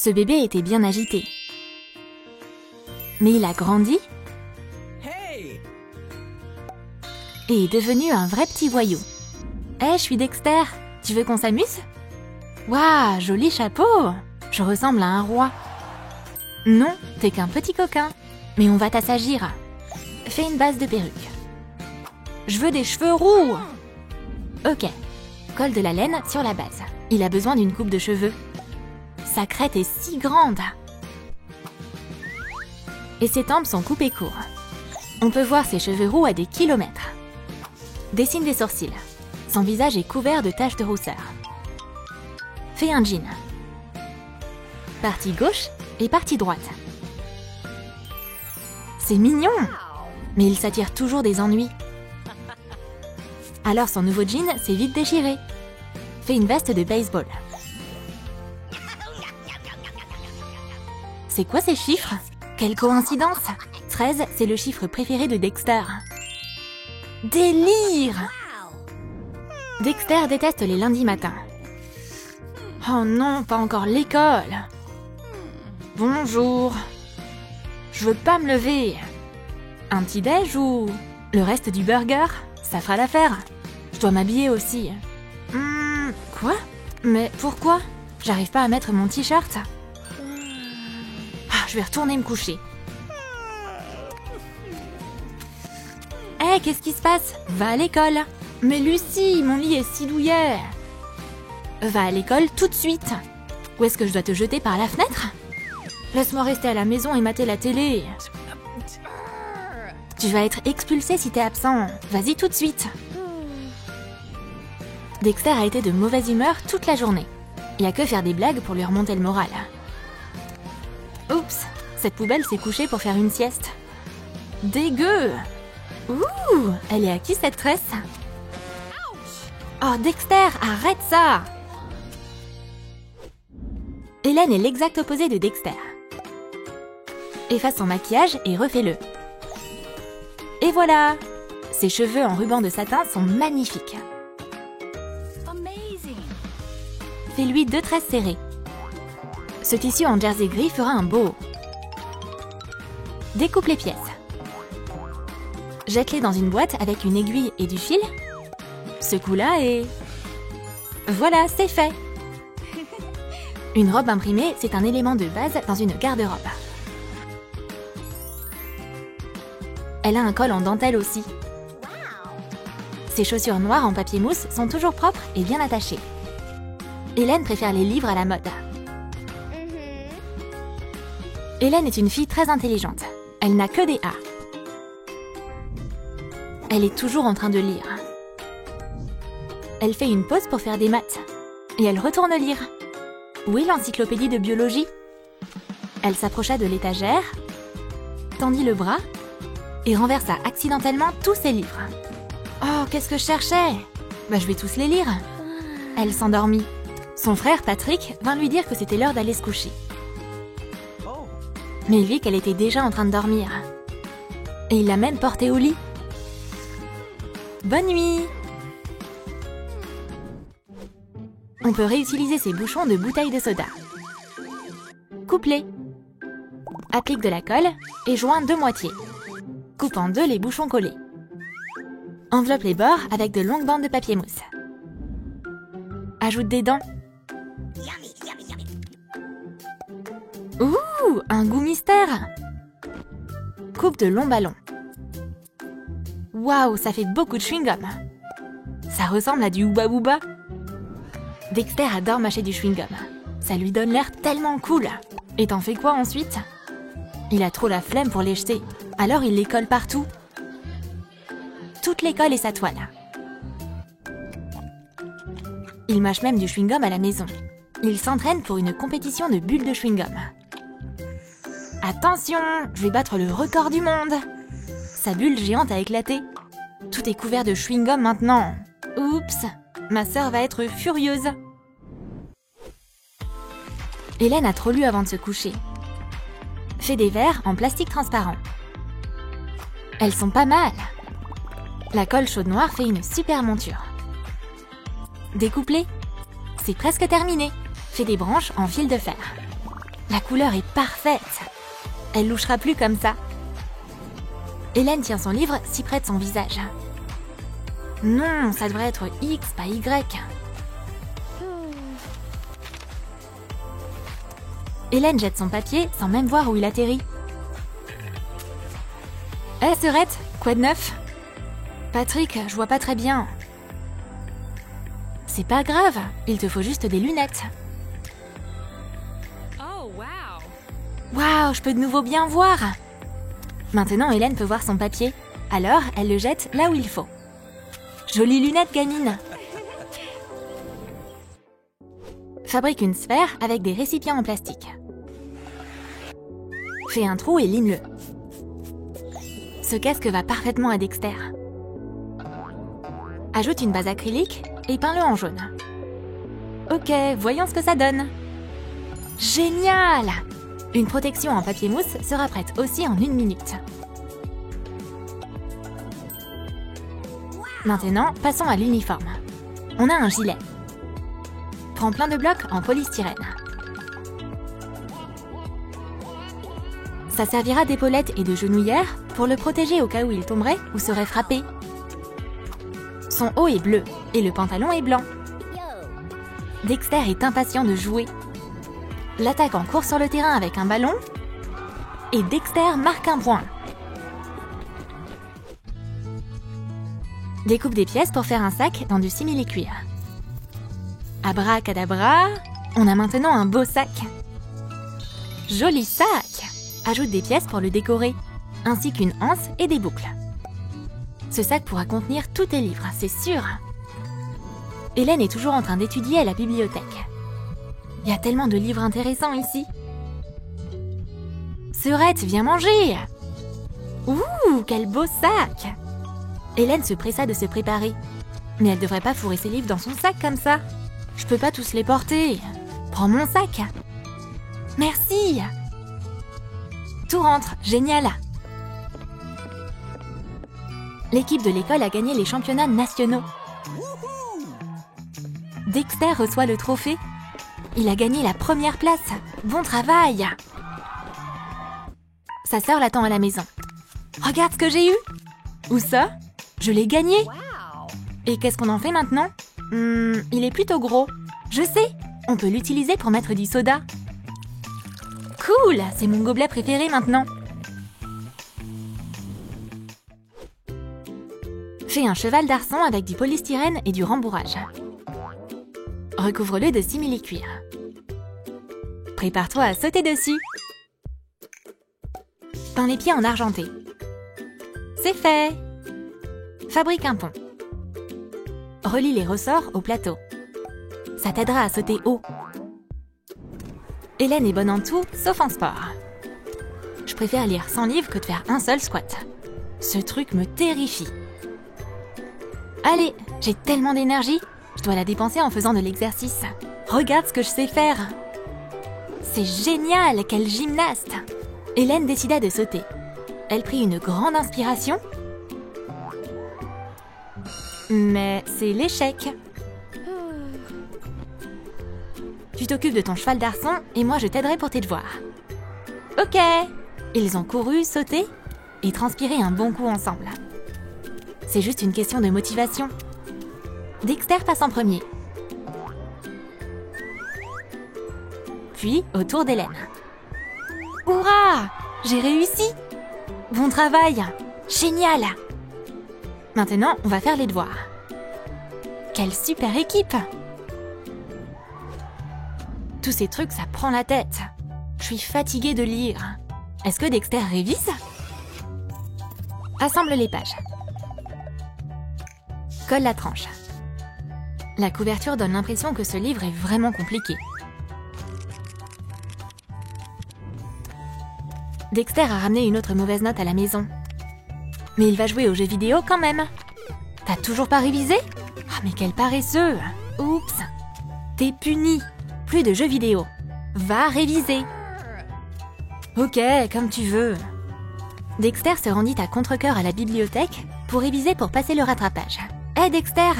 Ce bébé était bien agité. Mais il a grandi et est devenu un vrai petit voyou. Hé, je suis Dexter, tu veux qu'on s'amuse? Waouh, joli chapeau! Je ressemble à un roi. Non, t'es qu'un petit coquin, mais on va t'assagir. Fais une base de perruque. Je veux des cheveux roux! Ok, colle de la laine sur la base. Il a besoin d'une coupe de cheveux. Sa crête est si grande! Et ses tempes sont coupées court. On peut voir ses cheveux roux à des kilomètres. Dessine des sourcils. Son visage est couvert de taches de rousseur. Fais un jean. Partie gauche et partie droite. C'est mignon! Mais il s'attire toujours des ennuis. Alors son nouveau jean s'est vite déchiré. Fais une veste de baseball. C'est quoi ces chiffres? Quelle coïncidence! 13, c'est le chiffre préféré de Dexter. Délire! Dexter déteste les lundis matins. Oh non, pas encore l'école! Bonjour! Je veux pas me lever. Un petit déj ou le reste du burger? Ça fera l'affaire. Je dois m'habiller aussi. Quoi? Mais pourquoi? J'arrive pas à mettre mon t-shirt. Je vais retourner me coucher. Hé, qu'est-ce qui se passe? Va à l'école. Mais Lucie, mon lit est si douillet. Va à l'école tout de suite. Où est-ce que je dois te jeter par la fenêtre? Laisse-moi rester à la maison et mater la télé. Tu vas être expulsé si t'es absent. Vas-y tout de suite. Dexter a été de mauvaise humeur toute la journée. Il n'y a que faire des blagues pour lui remonter le moral. Oups, cette poubelle s'est couchée pour faire une sieste. Dégueu! Ouh, elle est à qui cette tresse? Oh Dexter, arrête ça! Hélène est l'exact opposé de Dexter. Efface son maquillage et refais-le. Et voilà! Ses cheveux en ruban de satin sont magnifiques. Fais-lui 2 tresses serrées. Ce tissu en jersey gris fera un beau. Découpe les pièces. Jette-les dans une boîte avec une aiguille et du fil. Secoue-la et... Voilà, c'est fait! Une robe imprimée, c'est un élément de base dans une garde-robe. Elle a un col en dentelle aussi. Ses chaussures noires en papier mousse sont toujours propres et bien attachées. Hélène préfère les livres à la mode. Hélène est une fille très intelligente. Elle n'a que des A. Elle est toujours en train de lire. Elle fait une pause pour faire des maths. Et elle retourne lire. Où est l'encyclopédie de biologie? Elle s'approcha de l'étagère, tendit le bras et renversa accidentellement tous ses livres. Oh, qu'est-ce que je cherchais? Je vais tous les lire. Elle s'endormit. Son frère Patrick vint lui dire que c'était l'heure d'aller se coucher. Mais il vit qu'elle était déjà en train de dormir. Et il l'a même portée au lit. Bonne nuit! On peut réutiliser ces bouchons de bouteilles de soda. Coupe-les. Applique de la colle et joins 2 moitiés. Coupe en 2 les bouchons collés. Enveloppe les bords avec de longues bandes de papier mousse. Ajoute des dents. Ouh, un goût mystère! Coupe de longs ballons. Waouh, ça fait beaucoup de chewing-gum. Ça ressemble à du Hubba Bubba. Dexter adore mâcher du chewing-gum. Ça lui donne l'air tellement cool. Et t'en fais quoi ensuite? Il a trop la flemme pour les jeter, alors il les colle partout. Toute l'école est sa toile. Il mâche même du chewing-gum à la maison. Il s'entraîne pour une compétition de bulles de chewing-gum. Attention, je vais battre le record du monde. Sa bulle géante a éclaté. Tout est couvert de chewing-gum maintenant. Oups, ma sœur va être furieuse. Hélène a trop lu avant de se coucher. Fais des verres en plastique transparent. Elles sont pas mal. La colle chaude noire fait une super monture. Découpe-les. C'est presque terminé. Fais des branches en fil de fer. La couleur est parfaite. Elle louchera plus comme ça. Hélène tient son livre si près de son visage. Non, ça devrait être X, pas Y. Hélène jette son papier sans même voir où il atterrit. Hé, Serette, quoi de neuf? Patrick, je vois pas très bien. C'est pas grave, il te faut juste des lunettes. Oh, wow! Waouh, je peux de nouveau bien voir. Maintenant, Hélène peut voir son papier. Alors, elle le jette là où il faut. Jolies lunettes, gamine. Fabrique une sphère avec des récipients en plastique. Fais un trou et lime-le. Ce casque va parfaitement à Dexter. Ajoute une base acrylique et peins-le en jaune. Ok, voyons ce que ça donne. Génial! Une protection en papier mousse sera prête aussi en 1 minute. Maintenant, passons à l'uniforme. On a un gilet. Prends plein de blocs en polystyrène. Ça servira d'épaulette et de genouillère pour le protéger au cas où il tomberait ou serait frappé. Son haut est bleu et le pantalon est blanc. Dexter est impatient de jouer. L'attaquant court sur le terrain avec un ballon et Dexter marque un point. Découpe des pièces pour faire un sac dans du simili-cuir. Abracadabra, on a maintenant un beau sac. Joli sac! Ajoute des pièces pour le décorer, ainsi qu'une anse et des boucles. Ce sac pourra contenir tous tes livres, c'est sûr. Hélène est toujours en train d'étudier à la bibliothèque. Il y a tellement de livres intéressants ici. Serette, viens manger! Ouh, quel beau sac! Hélène se pressa de se préparer. Mais elle devrait pas fourrer ses livres dans son sac comme ça. Je peux pas tous les porter. Prends mon sac. Merci! Tout rentre, génial! L'équipe de l'école a gagné les championnats nationaux. Dexter reçoit le trophée. Il a gagné la première place. Bon travail! Sa sœur l'attend à la maison. Regarde ce que j'ai eu! Où ça? Je l'ai gagné! Et qu'est-ce qu'on en fait maintenant? Il est plutôt gros. Je sais! On peut l'utiliser pour mettre du soda. Cool! C'est mon gobelet préféré maintenant. Fais un cheval d'arçon avec du polystyrène et du rembourrage. Recouvre-le de simili-cuir. Prépare-toi à sauter dessus. Peins les pieds en argenté. C'est fait! Fabrique un pont. Relie les ressorts au plateau. Ça t'aidera à sauter haut. Hélène est bonne en tout, sauf en sport. Je préfère lire 100 livres que de faire un seul squat. Ce truc me terrifie. Allez, j'ai tellement d'énergie, je dois la dépenser en faisant de l'exercice. Regarde ce que je sais faire. C'est génial, quelle gymnaste! Hélène décida de sauter. Elle prit une grande inspiration. Mais c'est l'échec. Tu t'occupes de ton cheval d'arçon et moi je t'aiderai pour tes devoirs. Ok! Ils ont couru, sauté et transpiré un bon coup ensemble. C'est juste une question de motivation. Dexter passe en premier. Puis au tour d'Hélène. Hurrah! J'ai réussi! Bon travail! Génial! Maintenant, on va faire les devoirs. Quelle super équipe! Tous ces trucs, ça prend la tête. Je suis fatiguée de lire. Est-ce que Dexter révise? Assemble les pages. Colle la tranche. La couverture donne l'impression que ce livre est vraiment compliqué. Dexter a ramené une autre mauvaise note à la maison. Mais il va jouer aux jeux vidéo quand même. T'as toujours pas révisé? Ah mais quel paresseux! Oups! T'es puni! Plus de jeux vidéo. Va réviser! Ok, comme tu veux. Dexter se rendit à contre-cœur à la bibliothèque pour réviser pour passer le rattrapage. Hé Dexter!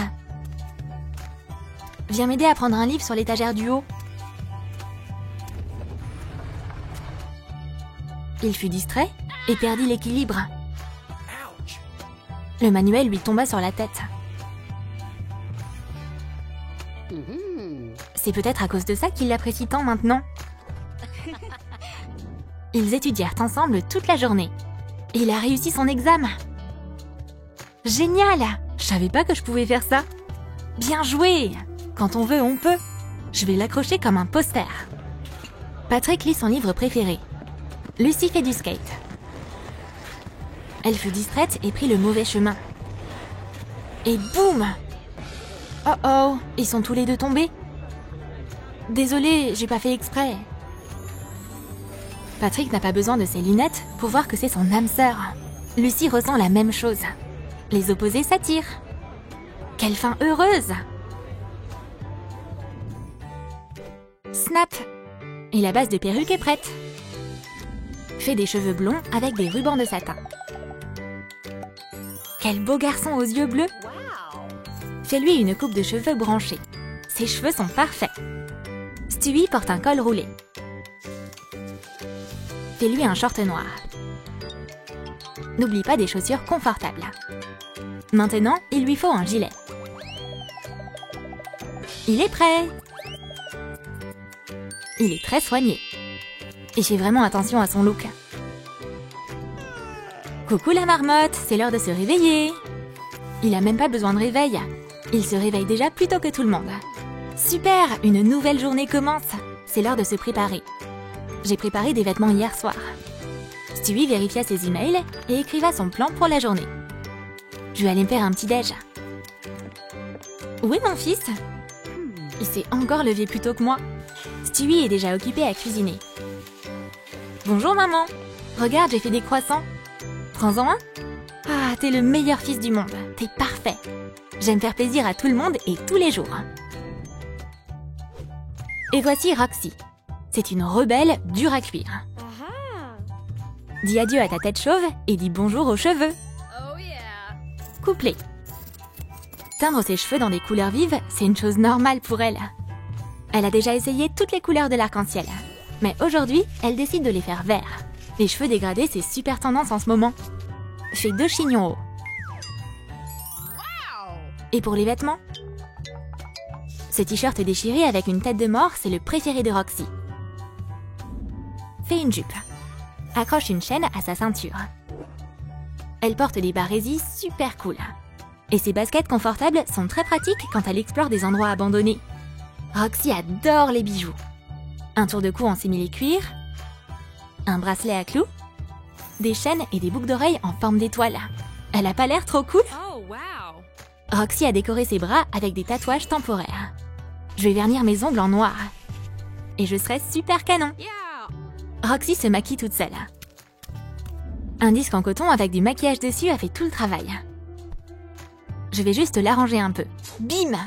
Viens m'aider à prendre un livre sur l'étagère du haut. Il fut distrait et perdit l'équilibre. Le manuel lui tomba sur la tête. C'est peut-être à cause de ça qu'il l'apprécie tant maintenant. Ils étudièrent ensemble toute la journée. Il a réussi son examen. Génial! Je savais pas que je pouvais faire ça. Bien joué! Quand on veut, on peut. Je vais l'accrocher comme un poster. Patrick lit son livre préféré. Lucie fait du skate. Elle fut distraite et prit le mauvais chemin. Et boum! Oh oh, ils sont tous les deux tombés. Désolée, j'ai pas fait exprès. Patrick n'a pas besoin de ses lunettes pour voir que c'est son âme sœur. Lucie ressent la même chose. Les opposés s'attirent. Quelle fin heureuse! Snap! Et la base de perruque est prête. Fais des cheveux blonds avec des rubans de satin. Quel beau garçon aux yeux bleus! Fais-lui une coupe de cheveux branchée. Ses cheveux sont parfaits. Stewie porte un col roulé. Fais-lui un short noir. N'oublie pas des chaussures confortables. Maintenant, il lui faut un gilet. Il est prêt! Il est très soigné. Et fait vraiment attention à son look. Coucou la marmotte, c'est l'heure de se réveiller. Il a même pas besoin de réveil. Il se réveille déjà plus tôt que tout le monde. Super, une nouvelle journée commence. C'est l'heure de se préparer. J'ai préparé des vêtements hier soir. Stewie vérifia ses emails et écriva son plan pour la journée. Je vais aller me faire un petit déj. Où est mon fils? Il s'est encore levé plus tôt que moi. Stewie est déjà occupé à cuisiner. Bonjour maman. Regarde, j'ai fait des croissants. Prends-en un. Ah, t'es le meilleur fils du monde. T'es parfait. J'aime faire plaisir à tout le monde et tous les jours. Et voici Roxy. C'est une rebelle dure à cuire. Dis adieu à ta tête chauve et dis bonjour aux cheveux. Couplé. Teindre ses cheveux dans des couleurs vives, c'est une chose normale pour elle. Elle a déjà essayé toutes les couleurs de l'arc-en-ciel. Mais aujourd'hui, elle décide de les faire verts. Les cheveux dégradés, c'est super tendance en ce moment. Fais 2 chignons hauts. Et pour les vêtements? Ce t-shirt déchiré avec une tête de mort, c'est le préféré de Roxy. Fais une jupe. Accroche une chaîne à sa ceinture. Elle porte des barésies super cool. Et ses baskets confortables sont très pratiques quand elle explore des endroits abandonnés. Roxy adore les bijoux. Un tour de cou en simili-cuir, un bracelet à clous, des chaînes et des boucles d'oreilles en forme d'étoile. Elle a pas l'air trop cool? Roxy a décoré ses bras avec des tatouages temporaires. Je vais vernir mes ongles en noir. Et je serai super canon. Roxy se maquille toute seule. Un disque en coton avec du maquillage dessus a fait tout le travail. Je vais juste l'arranger un peu. Bim!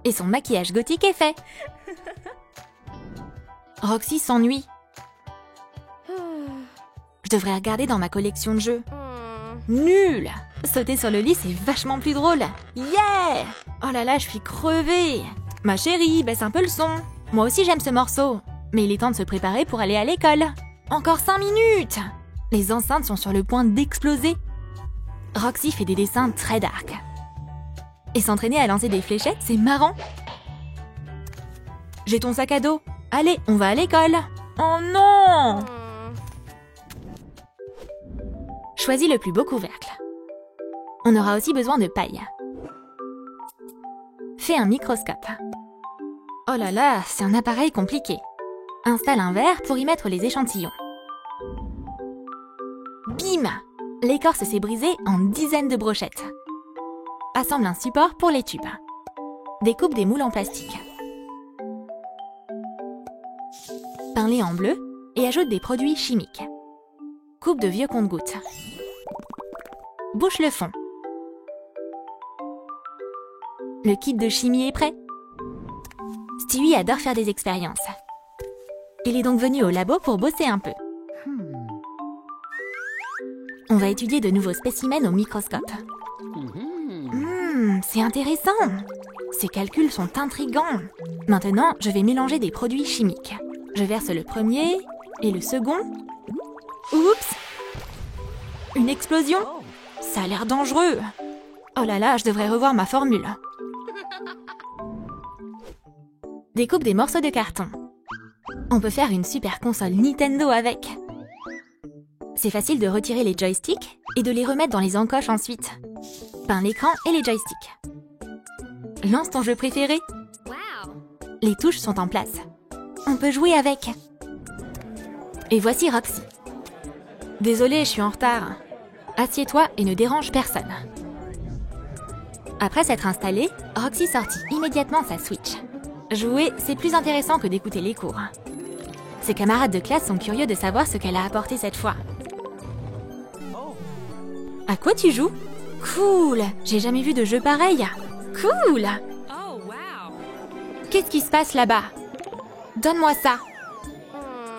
Et son maquillage gothique est fait. Roxy s'ennuie. Je devrais regarder dans ma collection de jeux. Nul! Sauter sur le lit, c'est vachement plus drôle. Yeah! Oh là là, je suis crevée. Ma chérie, baisse un peu le son. Moi aussi j'aime ce morceau. Mais il est temps de se préparer pour aller à l'école. Encore 5 minutes! Les enceintes sont sur le point d'exploser. Roxy fait des dessins très dark. Et s'entraîner à lancer des fléchettes, c'est marrant. J'ai ton sac à dos. Allez, on va à l'école. Oh non! Choisis le plus beau couvercle. On aura aussi besoin de paille. Fais un microscope. Oh là là, c'est un appareil compliqué. Installe un verre pour y mettre les échantillons. Bim! L'écorce s'est brisée en dizaines de brochettes. Assemble un support pour les tubes. Découpe des moules en plastique. Peins-les en bleu et ajoute des produits chimiques. Coupe de vieux compte-gouttes. Bouche le fond. Le kit de chimie est prêt. Stewie adore faire des expériences. Il est donc venu au labo pour bosser un peu. On va étudier de nouveaux spécimens au microscope. C'est intéressant. Ces calculs sont intrigants. Maintenant, je vais mélanger des produits chimiques. Je verse le premier, Et le second? Oups! Une explosion? Ça a l'air dangereux. Oh là là, je devrais revoir ma formule. Découpe des morceaux de carton. On peut faire une super console Nintendo avec. C'est facile de retirer les joysticks et de les remettre dans les encoches ensuite. Peins l'écran et les joysticks. Lance ton jeu préféré. Les touches sont en place. On peut jouer avec. Et voici Roxy. Désolée, je suis en retard. Assieds-toi et ne dérange personne. Après s'être installée, Roxy sortit immédiatement sa Switch. Jouer, c'est plus intéressant que d'écouter les cours. Ses camarades de classe sont curieux de savoir ce qu'elle a apporté cette fois. À quoi tu joues? Cool! J'ai jamais vu de jeu pareil. Cool! Qu'est-ce qui se passe là-bas? Donne-moi ça.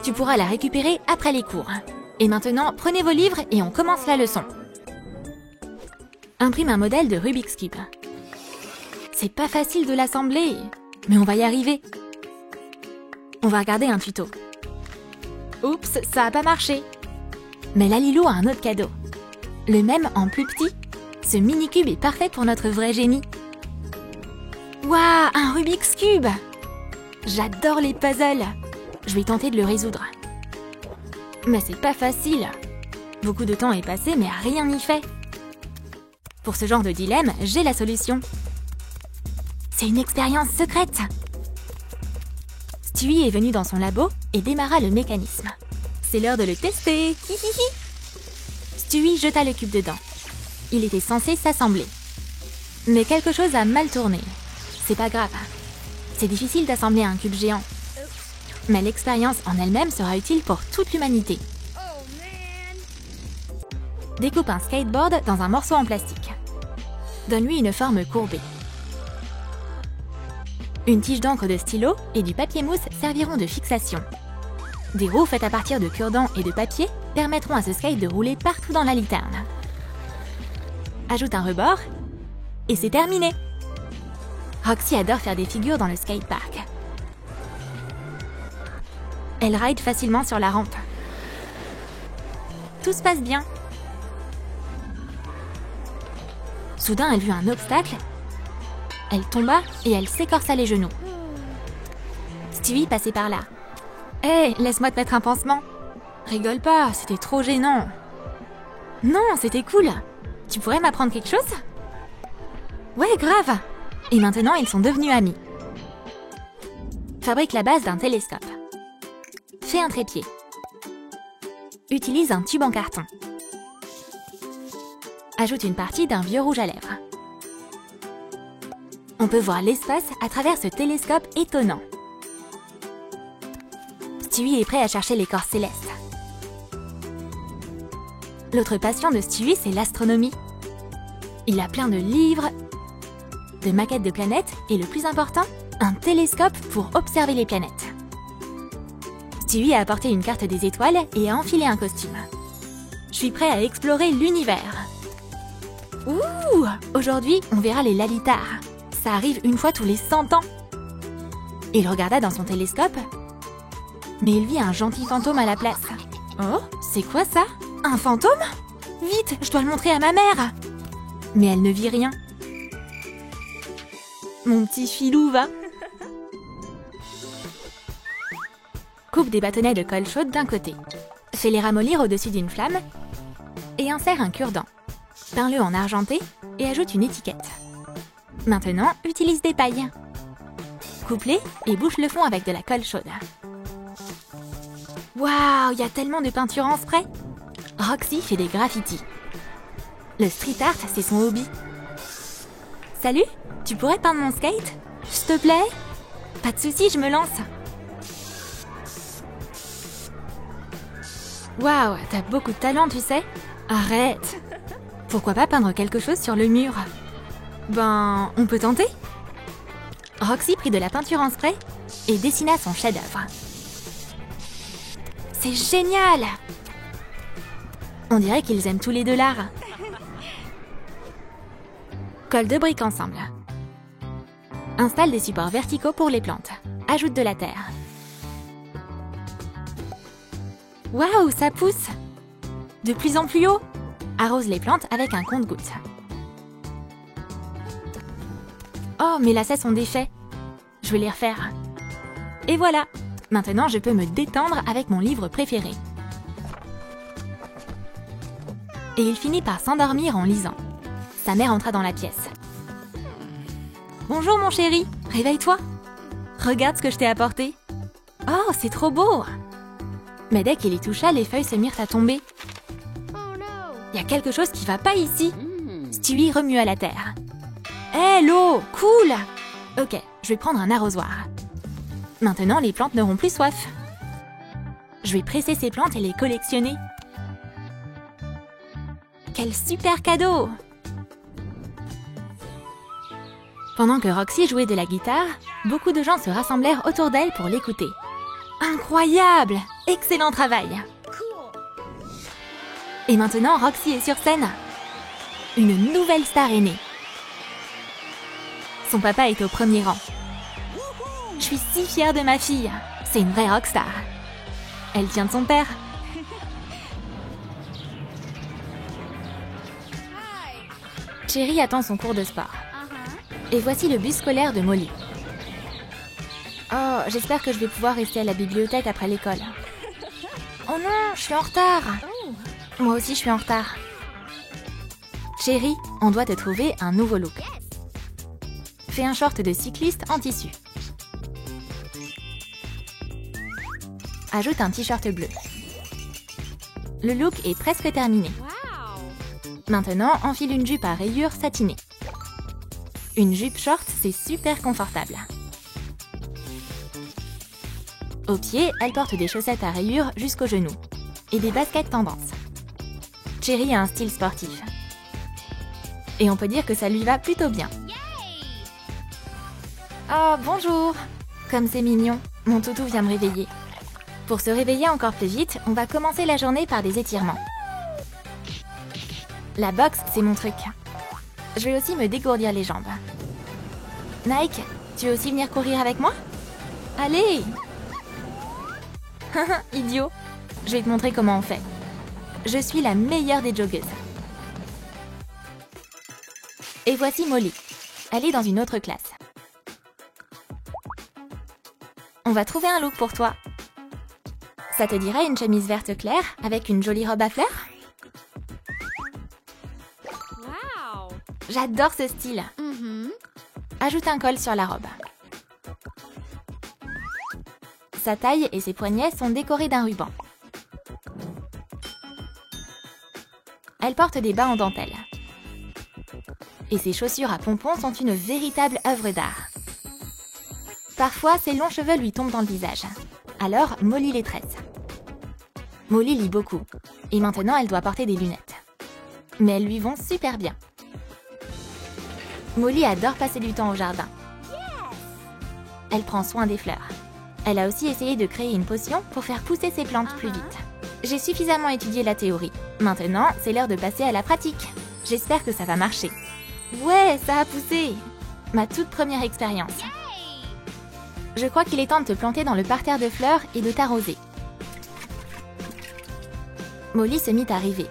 Tu pourras la récupérer après les cours. Et maintenant, prenez vos livres et on commence la leçon. Imprime un modèle de Rubik's Cube. C'est pas facile de l'assembler, mais on va y arriver. On va regarder un tuto. Oups, ça a pas marché. Mais Lalilou a un autre cadeau. Le même en plus petit. Ce mini-cube est parfait pour notre vrai génie. Waouh, un Rubik's Cube! J'adore les puzzles. Je vais tenter de le résoudre. Mais c'est pas facile. Beaucoup de temps est passé, mais rien n'y fait. Pour ce genre de dilemme, j'ai la solution. C'est une expérience secrète. Stewie est venu dans son labo et démarra le mécanisme. C'est l'heure de le tester. Hihihi. Stewie jeta le cube dedans. Il était censé s'assembler. Mais quelque chose a mal tourné. C'est pas grave. C'est difficile d'assembler un cube géant. Mais l'expérience en elle-même sera utile pour toute l'humanité. Découpe un skateboard dans un morceau en plastique. Donne-lui une forme courbée. Une tige d'encre de stylo et du papier mousse serviront de fixation. Des roues faites à partir de cure-dents et de papier permettront à ce skate de rouler partout dans la literne. Ajoute un rebord et c'est terminé. Roxy adore faire des figures dans le skatepark. Elle ride facilement sur la rampe. Tout se passe bien. Soudain, elle vit un obstacle. Elle tomba et elle s'écorça les genoux. Stewie passait par là. Hé, hey, laisse-moi te mettre un pansement. Rigole pas, c'était trop gênant. Non, c'était cool. Tu pourrais m'apprendre quelque chose? Ouais, grave. Et maintenant, ils sont devenus amis. Fabrique la base d'un télescope. Fais un trépied. Utilise un tube en carton. Ajoute une partie d'un vieux rouge à lèvres. On peut voir l'espace à travers ce télescope étonnant. Stewie est prêt à chercher les corps célestes. L'autre passion de Stewie, c'est l'astronomie. Il a plein de livres, de maquettes de planètes et le plus important, un télescope pour observer les planètes. Stewie a apporté une carte des étoiles et a enfilé un costume. Je suis prêt à explorer l'univers. Ouh! Aujourd'hui, on verra les Lalitars. Ça arrive une fois tous les 100 ans. Il regarda dans son télescope, mais il vit un gentil fantôme à la place. Oh, c'est quoi ça? Un fantôme? Vite, je dois le montrer à ma mère. Mais elle ne vit rien. Mon petit filou va. Coupe des bâtonnets de colle chaude d'un côté. Fais-les ramollir au-dessus d'une flamme et insère un cure-dent. Peins-le en argenté et ajoute une étiquette. Maintenant, utilise des pailles. Coupe-les et bouche le fond avec de la colle chaude. Waouh, il y a tellement de peinture en spray. Roxy fait des graffitis. Le street art, c'est son hobby. Salut, tu pourrais peindre mon skate? S'il te plaît? Pas de souci, je me lance. Waouh, t'as beaucoup de talent, tu sais. Arrête. Pourquoi pas peindre quelque chose sur le mur? Ben, on peut tenter. Roxy prit de la peinture en spray et dessina son chef-d'œuvre. C'est génial! On dirait qu'ils aiment tous les deux l'art. Colle deux briques ensemble. Installe des supports verticaux pour les plantes. Ajoute de la terre. Waouh, ça pousse! De plus en plus haut! Arrose les plantes avec un compte-gouttes. Oh, mes lacets sont défaits. Je vais les refaire. Et voilà! Maintenant, je peux me détendre avec mon livre préféré. Et il finit par s'endormir en lisant. Sa mère entra dans la pièce. Bonjour mon chéri, réveille-toi. Regarde ce que je t'ai apporté. Oh, c'est trop beau! Mais dès qu'il y toucha, les feuilles se mirent à tomber. Il y a quelque chose qui va pas ici. Stewie remua la terre. Hé, l'eau, cool! Ok, je vais prendre un arrosoir. Maintenant, les plantes n'auront plus soif. Je vais presser ces plantes et les collectionner. Quel super cadeau! Pendant que Roxy jouait de la guitare, beaucoup de gens se rassemblèrent autour d'elle pour l'écouter. Incroyable! Excellent travail! Et maintenant, Roxy est sur scène. Une nouvelle star est née. Son papa est au premier rang. Je suis si fière de ma fille. C'est une vraie rockstar. Elle tient de son père. Cherry attend son cours de sport. Et voici le bus scolaire de Molly. Oh, j'espère que je vais pouvoir rester à la bibliothèque après l'école. Oh non, je suis en retard. Moi aussi, je suis en retard. Cherry, on doit te trouver un nouveau look. Fais un short de cycliste en tissu. Ajoute un t-shirt bleu. Le look est presque terminé. Maintenant, enfile une jupe à rayures satinée. Une jupe short, c'est super confortable. Au pied, elle porte des chaussettes à rayures jusqu'aux genoux et des baskets tendance. Cherry a un style sportif. Et on peut dire que ça lui va plutôt bien. Oh, bonjour! Comme c'est mignon, mon toutou vient me réveiller. Pour se réveiller encore plus vite, on va commencer la journée par des étirements. La boxe, c'est mon truc. Je vais aussi me dégourdir les jambes. Nike, tu veux aussi venir courir avec moi? Allez! Idiot! Je vais te montrer comment on fait. Je suis la meilleure des joggeuses. Et voici Molly. Elle est dans une autre classe. On va trouver un look pour toi. Ça te dirait une chemise verte claire avec une jolie robe à fleurs? Wow. J'adore ce style. Ajoute un col sur la robe. Sa taille et ses poignets sont décorés d'un ruban. Elle porte des bas en dentelle. Et ses chaussures à pompons sont une véritable œuvre d'art. Parfois, ses longs cheveux lui tombent dans le visage. Alors, Molly les tresse. Molly lit beaucoup. Et maintenant, elle doit porter des lunettes. Mais elles lui vont super bien. Molly adore passer du temps au jardin. Elle prend soin des fleurs. Elle a aussi essayé de créer une potion pour faire pousser ses plantes plus vite. J'ai suffisamment étudié la théorie. Maintenant, c'est l'heure de passer à la pratique. J'espère que ça va marcher. Ouais, ça a poussé! Ma toute première expérience. Je crois qu'il est temps de te planter dans le parterre de fleurs et de t'arroser. Molly se mit à rêver.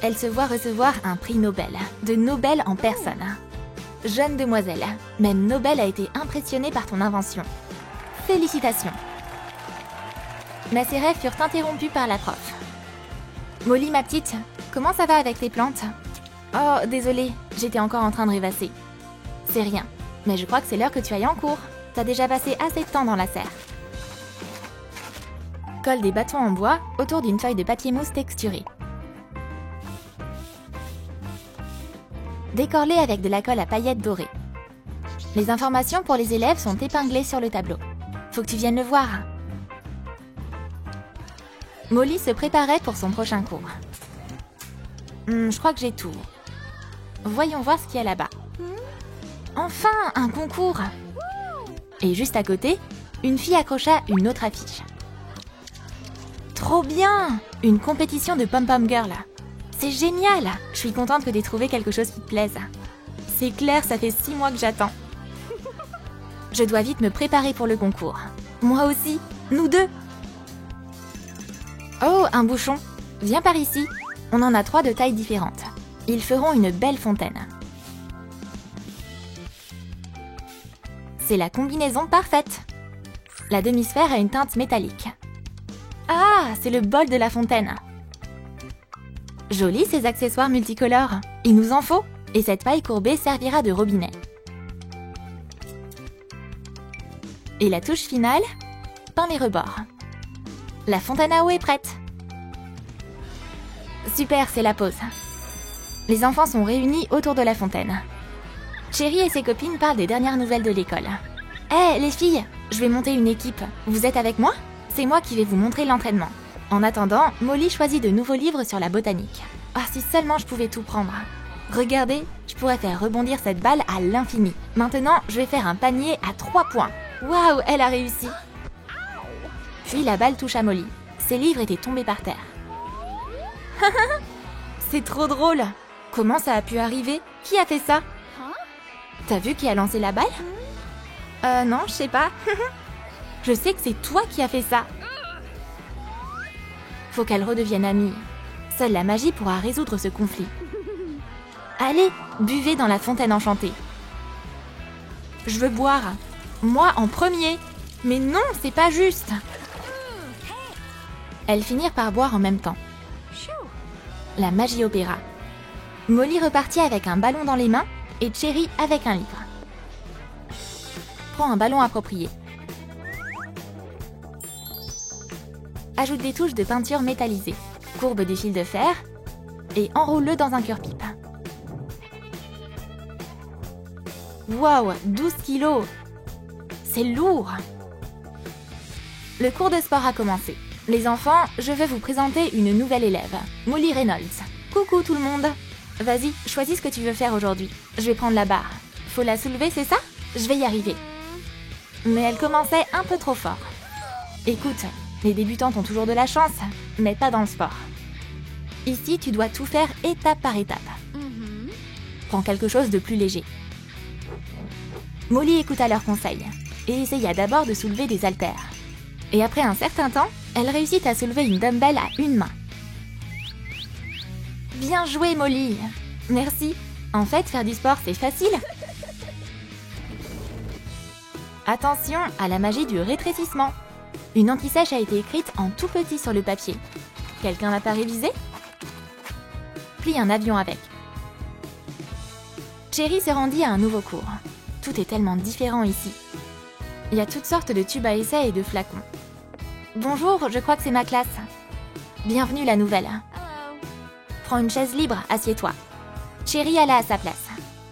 Elle se voit recevoir un prix Nobel, de Nobel en personne. Jeune demoiselle, même Nobel a été impressionné par ton invention. Félicitations! Mais ses rêves furent interrompus par la prof. Molly, ma petite, comment ça va avec tes plantes? Oh, désolée, j'étais encore en train de rêvasser. C'est rien, mais je crois que c'est l'heure que tu ailles en cours. T'as déjà passé assez de temps dans la serre. Colle des bâtons en bois autour d'une feuille de papier mousse texturée. Décore-les avec de la colle à paillettes dorées. Les informations pour les élèves sont épinglées sur le tableau. Faut que tu viennes le voir. Molly se préparait pour son prochain cours. Je crois que j'ai tout. Voyons voir ce qu'il y a là-bas. Enfin, un concours! Et juste à côté, une fille accrocha une autre affiche. Trop bien! Une compétition de pom-pom girl. C'est génial! Je suis contente que tu aies trouvé quelque chose qui te plaise. C'est clair, ça fait 6 mois que j'attends. Je dois vite me préparer pour le concours. Moi aussi, nous deux! Oh, un bouchon. Viens par ici. On en a 3 de tailles différentes. Ils feront une belle fontaine. C'est la combinaison parfaite. La demi-sphère a une teinte métallique. Ah, c'est le bol de la fontaine. Joli ces accessoires multicolores. Il nous en faut. Et cette paille courbée servira de robinet. Et la touche finale, peins les rebords. La fontaine à eau est prête. Super, c'est la pause. Les enfants sont réunis autour de la fontaine. Cherry et ses copines parlent des dernières nouvelles de l'école. Hé, les filles, je vais monter une équipe. Vous êtes avec moi? C'est moi qui vais vous montrer l'entraînement. En attendant, Molly choisit de nouveaux livres sur la botanique. Ah, si seulement je pouvais tout prendre. Regardez, je pourrais faire rebondir cette balle à l'infini. Maintenant, je vais faire un panier à 3 points. Waouh, elle a réussi. Puis la balle touche à Molly. Ses livres étaient tombés par terre. C'est trop drôle. Comment ça a pu arriver? Qui a fait ça? T'as vu qui a lancé la balle? Non, je sais pas. Je sais que c'est toi qui as fait ça. Faut qu'elles redeviennent amies. Seule la magie pourra résoudre ce conflit. Allez, buvez dans la fontaine enchantée. Je veux boire. Moi en premier. Mais non, c'est pas juste. Elles finirent par boire en même temps. La magie opéra. Molly repartit avec un ballon dans les mains et Cherry avec un livre. Prends un ballon approprié. Ajoute des touches de peinture métallisée. Courbe des fils de fer et enroule-le dans un cœur-pipe. Waouh, 12 kilos! C'est lourd! Le cours de sport a commencé. Les enfants, je vais vous présenter une nouvelle élève, Molly Reynolds. Coucou tout le monde! Vas-y, choisis ce que tu veux faire aujourd'hui. Je vais prendre la barre. Faut la soulever, c'est ça? Je vais y arriver. Mais elle commençait un peu trop fort. Écoute, les débutantes ont toujours de la chance, mais pas dans le sport. Ici, tu dois tout faire étape par étape. Prends quelque chose de plus léger. Molly écouta leurs conseils et essaya d'abord de soulever des haltères. Et après un certain temps, elle réussit à soulever une dumbbell à une main. Bien joué, Molly! Merci. En fait, faire du sport, c'est facile. Attention à la magie du rétrécissement. Une anti-sèche a été écrite en tout petit sur le papier. Quelqu'un n'a pas révisé? Plie un avion avec. Cherry se rendit à un nouveau cours. Tout est tellement différent ici. Il y a toutes sortes de tubes à essai et de flacons. Bonjour, je crois que c'est ma classe. Bienvenue la nouvelle. Prends une chaise libre, assieds-toi. Cherry alla à sa place.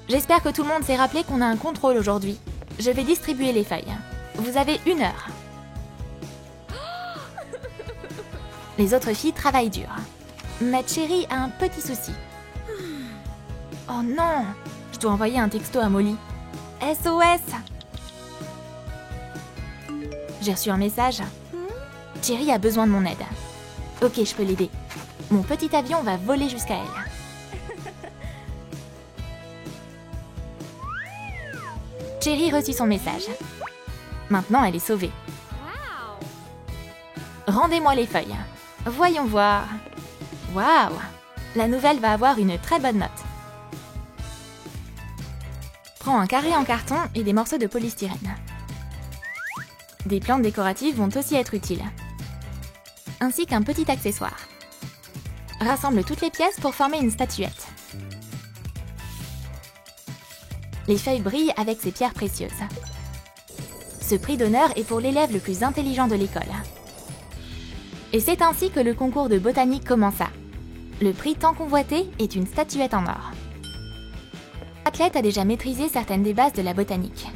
J'espère que tout le monde s'est rappelé qu'on a un contrôle aujourd'hui. Je vais distribuer les feuilles. Vous avez 1 heure. Les autres filles travaillent dur. Mais Cherry a un petit souci. Oh non! Je dois envoyer un texto à Molly. SOS! J'ai reçu un message. Cherry a besoin de mon aide. Ok, je peux l'aider. Mon petit avion va voler jusqu'à elle. Cherry reçut son message. Maintenant, elle est sauvée. Rendez-moi les feuilles. Voyons voir. Waouh! La nouvelle va avoir une très bonne note. Prends un carré en carton et des morceaux de polystyrène. Des plantes décoratives vont aussi être utiles. Ainsi qu'un petit accessoire. Rassemble toutes les pièces pour former une statuette. Les feuilles brillent avec ces pierres précieuses. Ce prix d'honneur est pour l'élève le plus intelligent de l'école. Et c'est ainsi que le concours de botanique commença. Le prix tant convoité est une statuette en or. L'athlète a déjà maîtrisé certaines des bases de la botanique.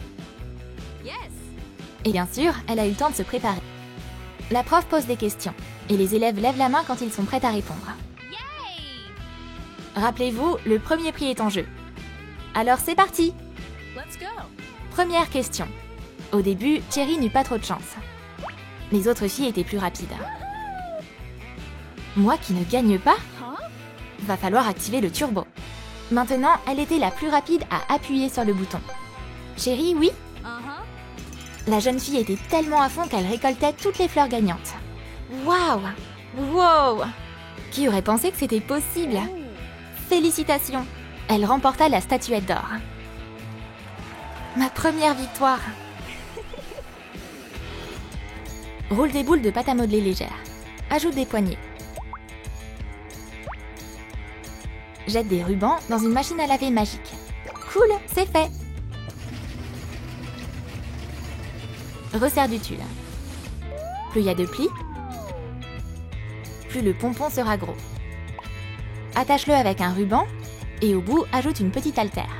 Et bien sûr, elle a eu le temps de se préparer. La prof pose des questions, et les élèves lèvent la main quand ils sont prêts à répondre. Rappelez-vous, le premier prix est en jeu. Alors c'est parti! Première question. Au début, Cherry n'eut pas trop de chance. Les autres filles étaient plus rapides. Moi qui ne gagne pas? Va falloir activer le turbo. Maintenant, elle était la plus rapide à appuyer sur le bouton. Cherry, oui? La jeune fille était tellement à fond qu'elle récoltait toutes les fleurs gagnantes. Waouh! Wow! Qui aurait pensé que c'était possible? Félicitations! Elle remporta la statuette d'or. Ma première victoire! Roule des boules de pâte à modeler légère. Ajoute des poignées. Jette des rubans dans une machine à laver magique. Cool, c'est fait! Resserre du tulle. Plus il y a de plis, plus le pompon sera gros. Attache-le avec un ruban et au bout, ajoute une petite haltère.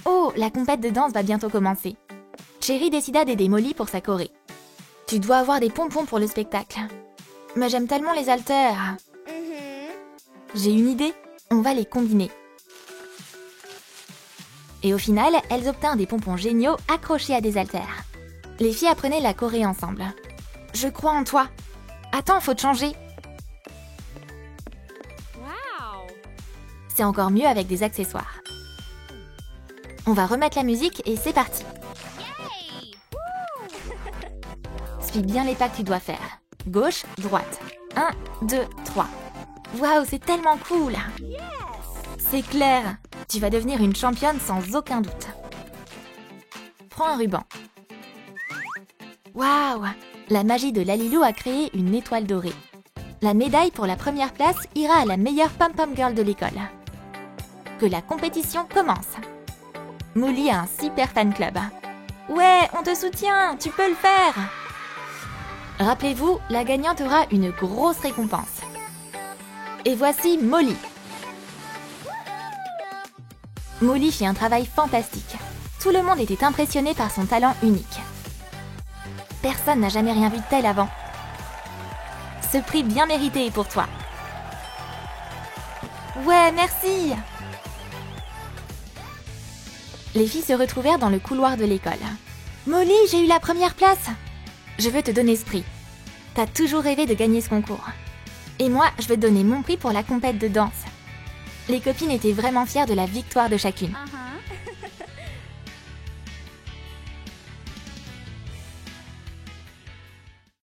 Oh, la compète de danse va bientôt commencer. Cherry décida d'aider Molly pour sa choré. Tu dois avoir des pompons pour le spectacle. Mais j'aime tellement les haltères. J'ai une idée, on va les combiner. Et au final, elles obtinrent des pompons géniaux accrochés à des haltères. Les filles apprenaient la choré ensemble. Je crois en toi. Attends, faut te changer. Wow! C'est encore mieux avec des accessoires. On va remettre la musique et c'est parti. Yay! Suis bien les pas que tu dois faire. Gauche, droite. 1, 2, 3. Waouh, c'est tellement cool! C'est clair, tu vas devenir une championne sans aucun doute. Prends un ruban. Waouh! La magie de Lalilou a créé une étoile dorée. La médaille pour la première place ira à la meilleure pom-pom girl de l'école. Que la compétition commence. Molly a un super fan club. Ouais, on te soutient, tu peux le faire! Rappelez-vous, la gagnante aura une grosse récompense. Et voici Molly. Molly fit un travail fantastique. Tout le monde était impressionné par son talent unique. Personne n'a jamais rien vu de tel avant. Ce prix bien mérité est pour toi. Ouais, merci! Les filles se retrouvèrent dans le couloir de l'école. Molly, j'ai eu la première place! Je veux te donner ce prix. T'as toujours rêvé de gagner ce concours. Et moi, je veux te donner mon prix pour la compète de danse. Les copines étaient vraiment fières de la victoire de chacune.